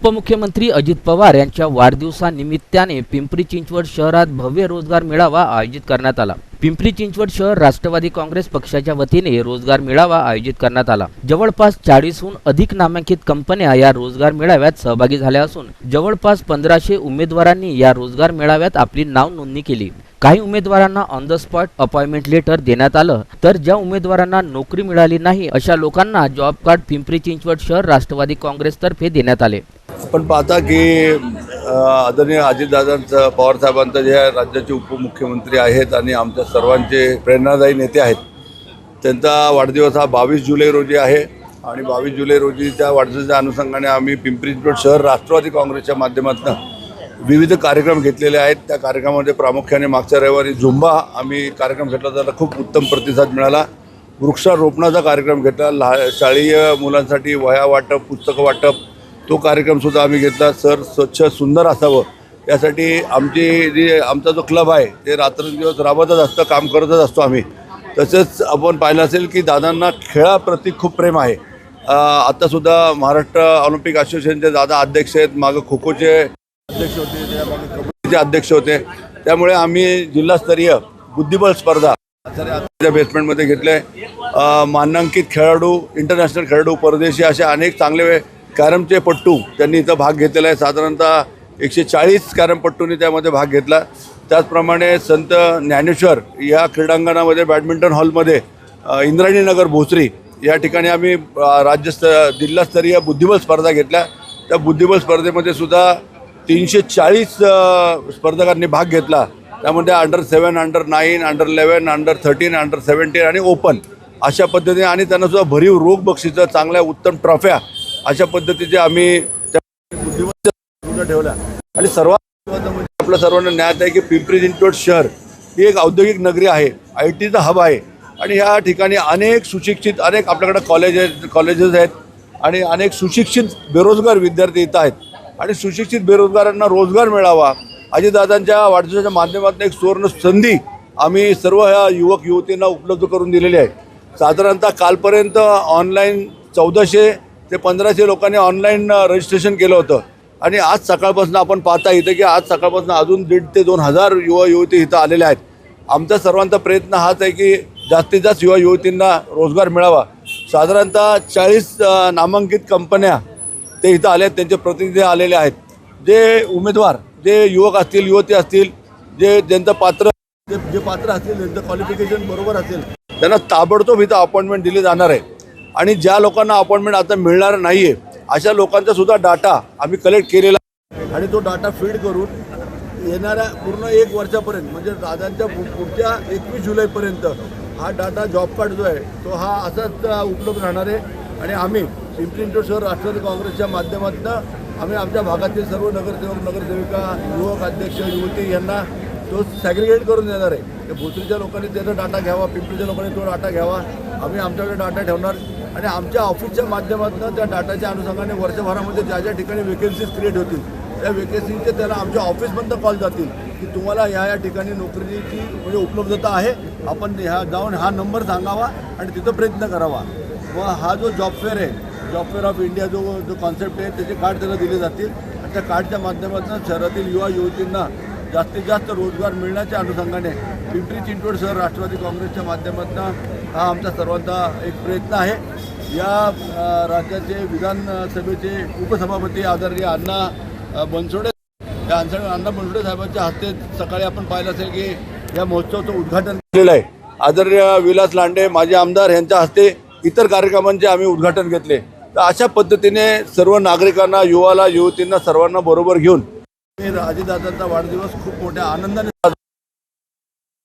उपमुख्यमंत्री अजित पवार यांच्या वाढदिवसानिमित्ताने पिंपरी चिंचवड शहरात भव्य रोजगार मेळावा आयोजित करण्यात आला। पिंपरी चिंचवड शहर राष्ट्रवादी काँग्रेस पक्षाच्या वतीने रोजगार मेळावा आयोजित करण्यात आला। जवळपास 40हून अधिक नामांकित कंपन्या या रोजगार मेळाव्यात सहभागी झाल्या असून जवळपास 1500 उमेदवारांनी या रोजगार मेळाव्यात आपली नाव नोंदणी केली। काही उमेदवारांना on the spot appointment letter देण्यात आलं, तर ज्या उमेदवारांना नोकरी मिळाली नाही अशा लोकांना जॉब कार्ड पिंपरी चिंचवड शहर राष्ट्रवादी काँग्रेसतर्फे देण्यात आले। आपण पाहता की आदरणीय अजितदादा पवार साहेबांचे जे राज्याचे उपमुख्यमंत्री आहेत आणि आमच्या सर्वांचे प्रेरणादायी नेते आहेत, त्यांचा वाढदिवस हा 22 जुलै रोजी आहे आणि 22 जुलै रोजीच्या वाढदिवसाच्या अनुषंगाने आम्ही पिंपरी चिंचवड शहर राष्ट्रवादी काँग्रेसच्या माध्यमातून विविध कार्यक्रम घेतलेले आहेत। त्या कार्यक्रमामध्ये प्रामुख्याने मागच्या रविवारी झुंबा आम्ही कार्यक्रम घेतला, त्याला खूप उत्तम प्रतिसाद मिळाला। वृक्षारोपणाचा कार्यक्रम घेतला, शालेय मुलांसाठी वह्या वाटप, पुस्तकं वाटप, तो कार्यक्रमसुद्धा आम्ही घेतला। स्वच्छ सुंदर असावं यासाठी आमचा जो क्लब आहे ते रात्रंदिवस राबतच असतं, काम करतच असतो आम्ही। तसेच आपण पाहिलं असेल की दादांना खेळाप्रती खूप प्रेम आहे। आत्तासुद्धा महाराष्ट्र ऑलिम्पिक असोसिएशनचे दादा अध्यक्ष आहेत, मागं खो खोचे अध्यक्ष होते, त्यामागे कबड्डीचे अध्यक्ष होते। त्यामुळे आम्ही जिल्हास्तरीय बुद्धिबळ स्पर्धा बेसमेंटमध्ये घेतले। मानांकित खेळाडू, इंटरनॅशनल खेळाडू, परदेशी असे अनेक चांगले कॅरमचे पट्टू त्यांनी इथं भाग घेतलेला आहे। साधारणतः 140 कॅरमपट्टूंनी त्यामध्ये भाग घेतला। त्याचप्रमाणे संत ज्ञानेश्वर या क्रीडांगणामध्ये बॅडमिंटन हॉलमध्ये इंद्रायणीनगर भोसरी या ठिकाणी आम्ही जिल्हास्तरीय बुद्धिबळ स्पर्धा घेतल्या। त्या बुद्धिबळ स्पर्धेमध्ये सुद्धा 340 स्पर्धकांनी भाग घेतला। त्यामध्ये अंडर-7, अंडर-9, अंडर-11, अंडर-13, अंडर-17 आणि ओपन अशा पद्धतीने, आणि त्यांना सुद्धा भरीव रोख बक्षिसं, चांगल्या उत्तम ट्रॉफ्या अशा पद्धतीचे आम्ही बुद्धिबळ ठेवल्या। आणि सर्वात म्हणजे आपल्या सर्वांना ज्ञात आहे की पिंपरी चिंचवड शहर ही एक औद्योगिक नगरी आहे, IT चा हब आहे आणि ह्या ठिकाणी अनेक सुशिक्षित, आपल्याकडे कॉलेजेस आहेत आणि अनेक सुशिक्षित बेरोजगार विद्यार्थी इथं आहेत आणि सुशिक्षित बेरोजगारांना रोजगार मिळावा, अजितदादांच्या वाढदिवसाच्या माध्यमातून एक सुवर्ण संधी आम्ही सर्व ह्या युवक युवतींना उपलब्ध करून दिलेली आहे। साधारणतः कालपर्यंत ऑनलाईन 1400 ते 1500 लोकांनी ऑनलाईन रजिस्ट्रेशन केलं होतं आणि आज सकाळपासून आपण पाहता इथं की आज सकाळपासून अजून 1,500 ते 2,000 युवा युवती इथं आलेल्या आहेत। आमचा सर्वांचा प्रयत्न हाच आहे की जास्तीत जास्त युवा युवतींना रोजगार मिळावा। साधारणतः 40 नामांकित कंपन्या ते इथं आले आहेत, त्यांचे प्रतिनिधी आलेले आहेत। जे उमेदवार, जे युवक असतील, युवती असतील, ज्यांचं पात्र असतील, ज्यांचं क्वालिफिकेशन बरोबर असेल, त्यांना ताबडतोब इथं अपॉइंटमेंट दिली जाणार आहे। आणि ज्या लोकांना अपॉइंटमेंट आता मिळणार नाही आहे अशा लोकांचा सुद्धा डाटा आम्ही कलेक्ट केलेला आहे आणि तो डाटा फीड करून येणाऱ्या पूर्ण 1 वर्षापर्यंत, म्हणजे दादांच्या पुढच्या 21 जुलैपर्यंत हा डाटा, जॉब कार्ड जो आहे तो हा असाच उपलब्ध राहणार आहे। आणि आम्ही पिंपरी चिंचवड शहर राष्ट्रवादी काँग्रेसच्या माध्यमातून आम्ही आमच्या भागातील सर्व नगरसेवक, नगरसेविका, युवक अध्यक्ष, युवती यांना तो सॅग्रिगेट करून देणार आहे। भोसरीच्या लोकांनी त्याचा डाटा घ्यावा, पिंपरीच्या लोकांनी तो डाटा घ्यावा, आम्ही आमच्याकडे डाटा ठेवणार आणि आमच्या ऑफिसच्या माध्यमातून त्या डाटाच्या अनुषंगाने वर्षभरामध्ये ज्या ज्या ठिकाणी वेकेन्सीज क्रिएट होतील त्या वेकेन्सीचे त्याला आमच्या ऑफिसमधून कॉल जातील की तुम्हाला या ठिकाणी नोकरीची म्हणजे उपलब्धता आहे, आपण जाऊन हा नंबर सांगावा आणि तिथं प्रयत्न करावा। व हा जो जॉब फेअर आहे, जॉब फेअर ऑफ इंडिया जो कॉन्सेप्ट आहे, त्याचे कार्ड त्याला दिले जातील आणि त्या कार्डच्या माध्यमातून शहरातील युवा युवतींना जास्तीत जास्त रोजगार मिळण्याच्या अनुषंगाने पिंपरी चिंचवड शहर राष्ट्रवादी काँग्रेसच्या माध्यमातून हा आमचा सर्वांचा एक प्रयत्न आहे। या राज्याचे विधानसभेचे उपसभापती आदरणीय अण्णा बनसोडे साहेबांच्या हस्ते सकाळी आपण पाहिलं असेल की या महोत्सवाचं उद्घाटन केलेलं आहे। आदरणीय विलास लांडे माजी आमदार यांच्या हस्ते इतर कार्यक्रमांचे आम्ही उद्घाटन घेतले। तर अशा पद्धतीने सर्व नागरिकांना, युवाला, युवतींना सर्वांना बरोबर घेऊन अजितदादांचा वाढदिवस खूप मोठ्या आनंदाने